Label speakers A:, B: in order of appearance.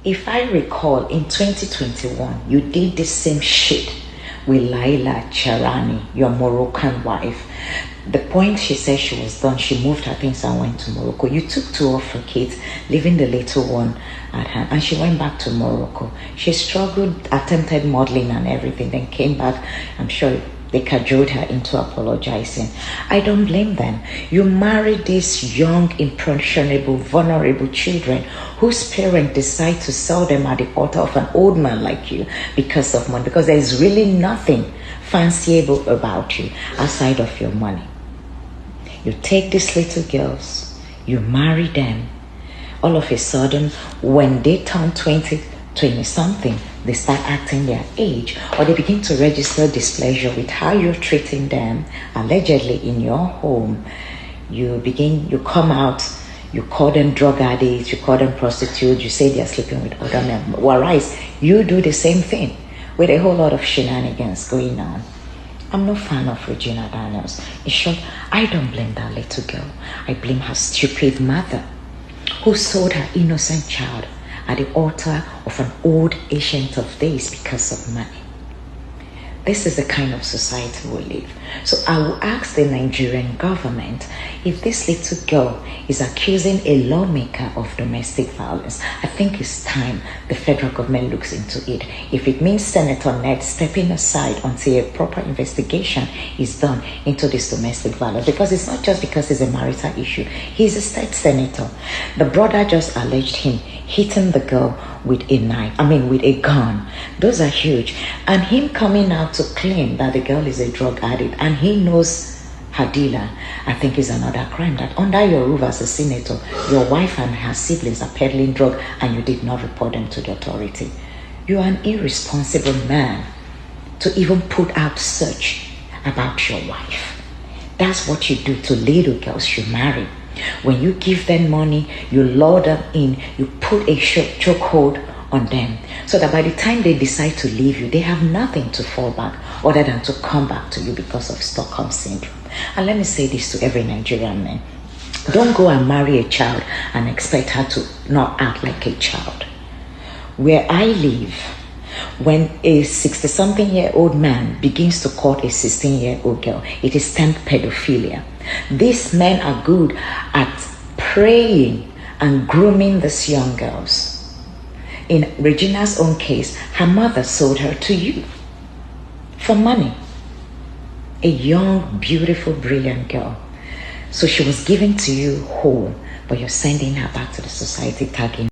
A: If I recall, in 2021, you did the same shit with Laila Charani, your Moroccan wife. The point she said she was done, she moved her things and went to Morocco. You took 2 of her kids, leaving the little one at home, and she went back to Morocco. She struggled, attempted modeling and everything, then came back. I'm sure they cajoled her into apologizing. I don't blame them. You married these young, impressionable, vulnerable children whose parents decide to sell them at the altar of an old man like you because of money, because there's really nothing fanciable about you outside of your money. You take these little girls, you marry them. All of a sudden, when they turn 20 something, they start acting their age, or they begin to register displeasure with how you're treating them, allegedly in your home. You come out, you call them drug addicts, you call them prostitutes, you say they're sleeping with other men. Whereas you do the same thing with a whole lot of shenanigans going on. I'm no fan of Regina Daniels. In short, I don't blame that little girl. I blame her stupid mother who sold her innocent child at the altar of an old ancient of days because of money. This is the kind of society we live. So I will ask the Nigerian government, if this little girl is accusing a lawmaker of domestic violence, I think it's time the federal government looks into it. If it means Senator Ned stepping aside until a proper investigation is done into this domestic violence, because it's not just because it's a marital issue. He's a state senator. The brother just alleged him hitting the girl with a gun. Those are huge. And him coming out to claim that the girl is a drug addict and he knows her dealer, I think is another crime. That under your roof as a senator, your wife and her siblings are peddling drug and you did not report them to the authority. You are an irresponsible man to even put out search about your wife. That's what you do to little girls you marry. When you give them money, you lure them in, you put a chokehold on them, so that by the time they decide to leave you, they have nothing to fall back other than to come back to you because of Stockholm Syndrome. And let me say this to every Nigerian man. Don't go and marry a child and expect her to not act like a child. Where I live, when a 60-something-year-old man begins to court a 16-year-old girl, it is termed pedophilia. These men are good at preying and grooming these young girls. In Regina's own case, her mother sold her to you for money. A young, beautiful, brilliant girl. So she was given to you whole, but you're sending her back to the society, tagging